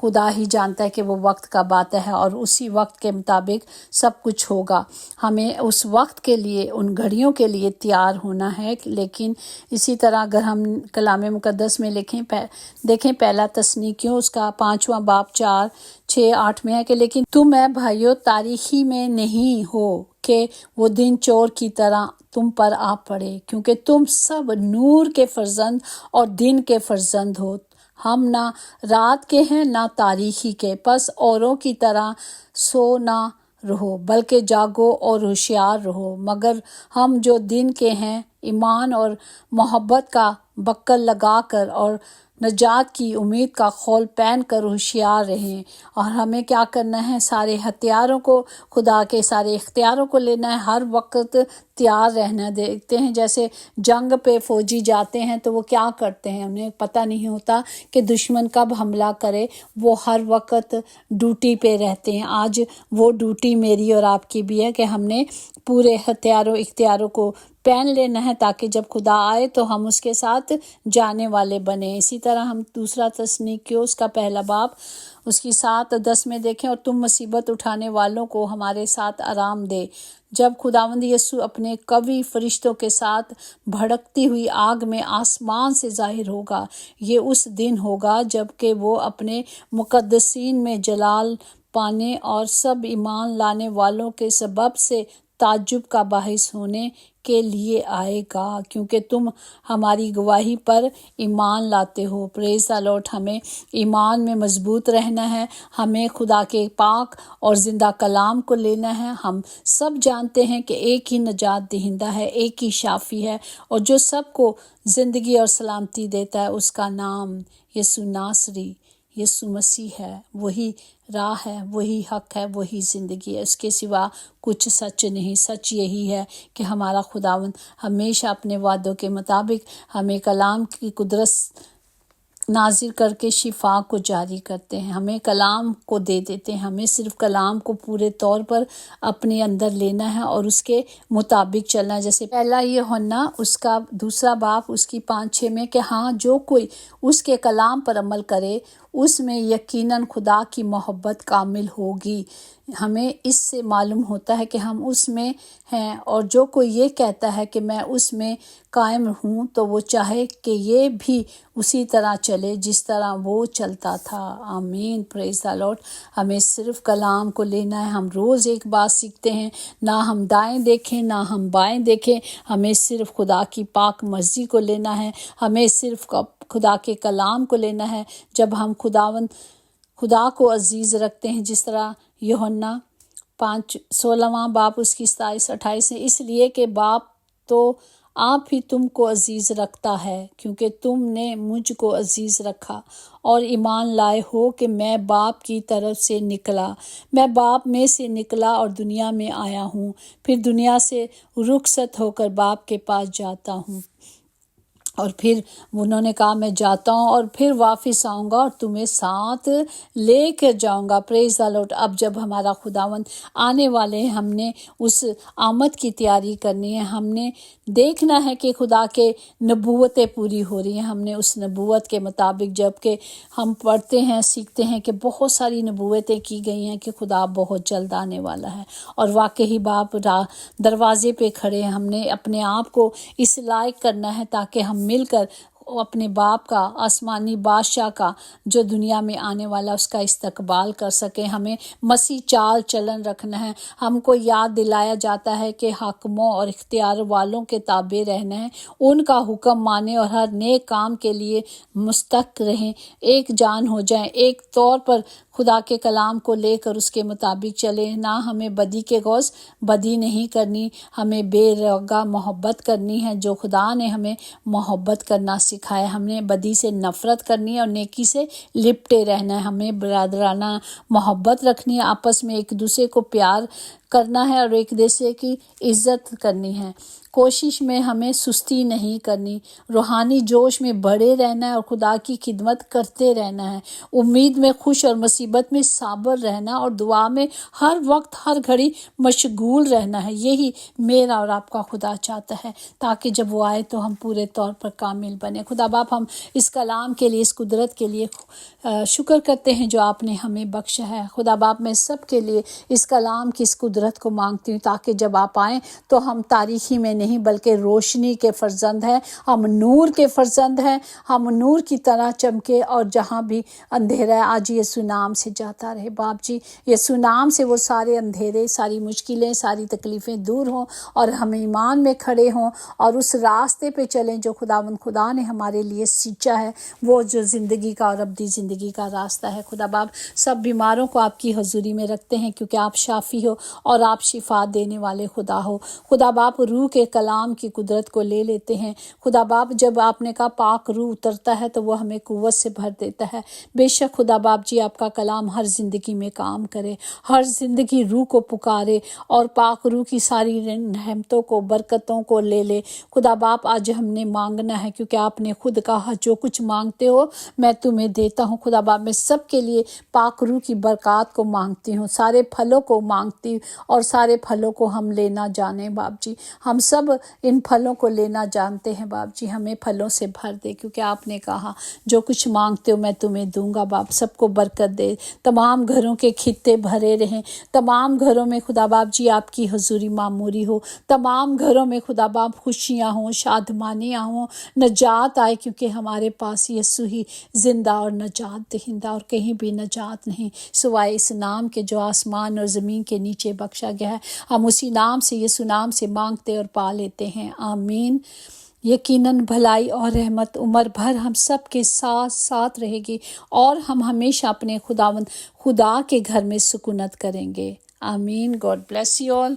خدا ہی جانتا ہے کہ وہ وقت کب آتا ہے، اور اسی وقت کے مطابق سب کچھ ہوگا۔ ہمیں اس وقت کے لیے، ان گھڑیوں کے لیے تیار ہونا ہے۔ لیکن اسی طرح اگر ہم کلام مقدس میں دیکھیں پہلا تسنیکیوں اس کا 5واں باب 4، 6، 8 میں ہے کہ لیکن تم اے بھائیو تاریکی میں نہیں ہو کہ وہ دن چور کی طرح تم پر آ پڑے، کیونکہ تم سب نور کے فرزند اور دن کے فرزند ہو۔ ہم نہ رات کے ہیں نہ تاریکی کے، پس اوروں کی طرح سو نہ رہو بلکہ جاگو اور ہوشیار رہو۔ مگر ہم جو دن کے ہیں ایمان اور محبت کا بکل لگا کر اور نجات کی امید کا خول پہن کر ہوشیار رہیں۔ اور ہمیں کیا کرنا ہے؟ سارے ہتھیاروں کو، خدا کے سارے اختیاروں کو لینا ہے، ہر وقت تیار رہنا۔ دیکھتے ہیں جیسے جنگ پہ فوجی جاتے ہیں تو وہ کیا کرتے ہیں، انہیں پتہ نہیں ہوتا کہ دشمن کب حملہ کرے، وہ ہر وقت ڈیوٹی پہ رہتے ہیں۔ آج وہ ڈیوٹی میری اور آپ کی بھی ہے کہ ہم نے پورے ہتھیاروں اختیاروں کو پہن لینا ہے تاکہ جب خدا آئے تو ہم اس کے ساتھ جانے والے بنیں۔ اسی طرح ہم دوسرا تسنیکیوں اس کا پہلا باب اس کی 7 اور 10 میں دیکھیں، اور تم مصیبت اٹھانے والوں کو ہمارے ساتھ آرام دے، جب خداوند یسوع اپنے قوی فرشتوں کے ساتھ بھڑکتی ہوئی آگ میں آسمان سے ظاہر ہوگا۔ یہ اس دن ہوگا جب کہ وہ اپنے مقدسین میں جلال پانے اور سب ایمان لانے والوں کے سبب سے تعجب کا باعث ہونے کے لیے آئے گا، کیونکہ تم ہماری گواہی پر ایمان لاتے ہو۔ پریز دی لارڈ۔ ہمیں ایمان میں مضبوط رہنا ہے، ہمیں خدا کے پاک اور زندہ کلام کو لینا ہے۔ ہم سب جانتے ہیں کہ ایک ہی نجات دہندہ ہے، ایک ہی شافی ہے، اور جو سب کو زندگی اور سلامتی دیتا ہے، اس کا نام یسوع ناصری، یسوع مسیح ہے۔ وہی راہ ہے، وہی حق ہے، وہی زندگی ہے، اس کے سوا کچھ سچ نہیں۔ سچ یہی ہے کہ ہمارا خداوند ہمیشہ اپنے وعدوں کے مطابق ہمیں کلام کی قدرت نازل کر کے شفا کو جاری کرتے ہیں، ہمیں کلام کو دے دیتے ہیں۔ ہمیں صرف کلام کو پورے طور پر اپنے اندر لینا ہے اور اس کے مطابق چلنا ہے۔ جیسے پہلا یوحنا اس کا 2 باب اس کی 5-6 میں کہ ہاں جو کوئی اس کے کلام پر عمل کرے اس میں یقیناً خدا کی محبت کامل ہوگی۔ ہمیں اس سے معلوم ہوتا ہے کہ ہم اس میں ہیں، اور جو کوئی یہ کہتا ہے کہ میں اس میں قائم ہوں تو وہ چاہے کہ یہ بھی اسی طرح چلے جس طرح وہ چلتا تھا۔ آمین، پریز دی لارڈ۔ ہمیں صرف کلام کو لینا ہے۔ ہم روز ایک بات سیکھتے ہیں، نہ ہم دائیں دیکھیں نہ ہم بائیں دیکھیں، ہمیں صرف خدا کی پاک مرضی کو لینا ہے، ہمیں صرف خدا کے کلام کو لینا ہے۔ جب ہم خدا کو عزیز رکھتے ہیں، جس طرح یوحنا 16واں باب اس کی 27-28 ہے، اس لیے کہ باپ تو آپ ہی تم کو عزیز رکھتا ہے کیونکہ تم نے مجھ کو عزیز رکھا اور ایمان لائے ہو کہ میں باپ کی طرف سے نکلا، میں باپ میں سے نکلا اور دنیا میں آیا ہوں، پھر دنیا سے رخصت ہو کر باپ کے پاس جاتا ہوں۔ اور پھر انہوں نے کہا میں جاتا ہوں اور پھر واپس آؤں گا اور تمہیں ساتھ لے کر جاؤں گا۔ پریز دی لارڈ۔ اب جب ہمارا خداوند آنے والے ہیں، ہم نے اس آمد کی تیاری کرنی ہے، ہم نے دیکھنا ہے کہ خدا کے نبوتیں پوری ہو رہی ہیں۔ ہم نے اس نبوت کے مطابق، جب کہ ہم پڑھتے ہیں سیکھتے ہیں کہ بہت ساری نبوتیں کی گئی ہیں کہ خدا بہت جلد آنے والا ہے، اور واقعی باپ دروازے پہ کھڑے ہیں۔ ہم نے اپنے آپ کو اس لائق کرنا ہے تاکہ ہم مل کر اپنے باپ کا، آسمانی بادشاہ کا، جو دنیا میں آنے والا، اس کا استقبال کر سکیں۔ ہمیں مسیح چال چلن رکھنا ہے۔ ہم کو یاد دلایا جاتا ہے کہ حاکموں اور اختیار والوں کے تابع رہنا ہے، ان کا حکم مانیں اور ہر نیک کام کے لیے مستحق رہیں، ایک جان ہو جائیں، ایک طور پر خدا کے کلام کو لے کر اس کے مطابق چلیں۔ نہ ہمیں بدی کے غوث بدی نہیں کرنی، ہمیں بے رغبہ محبت کرنی ہے، جو خدا نے ہمیں محبت کرنا سکھایا۔ ہم نے بدی سے نفرت کرنی ہے اور نیکی سے لپٹے رہنا ہے۔ ہمیں برادرانہ محبت رکھنی ہے، آپس میں ایک دوسرے کو پیار کرنا ہے اور ایک دوسرے کی عزت کرنی ہے۔ کوشش میں ہمیں سستی نہیں کرنی، روحانی جوش میں بڑھے رہنا ہے اور خدا کی خدمت کرتے رہنا ہے، امید میں خوش اور مصیبت میں صابر رہنا اور دعا میں ہر وقت ہر گھڑی مشغول رہنا ہے۔ یہی میرا اور آپ کا خدا چاہتا ہے، تاکہ جب وہ آئے تو ہم پورے طور پر کامل بنے۔ خدا باپ، ہم اس کلام کے لیے، اس قدرت کے لیے شکر کرتے ہیں جو آپ نے ہمیں بخشا ہے۔ خدا باپ، میں سب کے لیے اس کلام کی اس قدرت کو مانگتی ہوں، تاکہ جب آپ آئیں تو ہم تاریکی میں نہیں بلکہ روشنی کے فرزند ہیں، ہم نور کے فرزند ہیں، ہم نور کی طرح چمکے، اور جہاں بھی اندھیرا ہے آج یسوع نام سے جاتا رہے۔ باپ جی، یسوع نام سے وہ سارے اندھیرے، ساری مشکلیں، ساری تکلیفیں دور ہوں، اور ہم ایمان میں کھڑے ہوں اور اس راستے پہ چلیں جو خدا نے ہمارے لیے سیچا ہے، وہ جو زندگی کا اور ابدی زندگی کا راستہ ہے۔ خدا باپ، سب بیماروں کو آپ کی حضوری میں رکھتے ہیں، کیونکہ آپ شافی ہو اور آپ شفا دینے والے خدا ہو۔ خدا باپ، روح کے کلام کی قدرت کو لے لیتے ہیں۔ خدا باپ، جب آپ نے کہا پاک روح اترتا ہے تو وہ ہمیں قوت سے بھر دیتا ہے۔ بے شک خدا باپ جی، آپ کا کلام ہر زندگی میں کام کرے، ہر زندگی روح کو پکارے اور پاک روح کی ساری رحمتوں کو، برکتوں کو لے لے۔ خدا باپ، آج ہم نے مانگنا ہے، کیونکہ آپ نے خود کہا جو کچھ مانگتے ہو میں تمہیں دیتا ہوں۔ خدا باپ، میں سب کے لیے پاک روح کی برکات کو مانگتی ہوں، سارے پھلوں کو مانگتی ہوں، اور سارے پھلوں کو ہم لینا جانیں باپ جی۔ ہم سب ان پھلوں کو لینا جانتے ہیں باپ جی، ہمیں پھلوں سے بھر دے، کیونکہ آپ نے کہا جو کچھ مانگتے ہو میں تمہیں دوں گا۔ باپ، سب کو برکت دے، تمام گھروں کے خطے بھرے رہیں، تمام گھروں میں خدا باپ جی آپ کی حضوری معموری ہو، تمام گھروں میں خدا باپ خوشیاں ہوں، شادمانیاں ہوں، نجات آئے، کیونکہ ہمارے پاس یسوع ہی زندہ اور نجات دہندہ، اور کہیں بھی نجات نہیں سوائے اس نام کے جو آسمان اور زمین کے نیچے بخشا گیا ہے۔ ہم اسی نام سے، یسوع نام سے مانگتے اور پا لیتے ہیں، آمین۔ یقیناً بھلائی اور رحمت عمر بھر ہم سب کے ساتھ ساتھ رہے گی، اور ہم ہمیشہ اپنے خدا کے گھر میں سکونت کریں گے، آمین۔ God bless you all.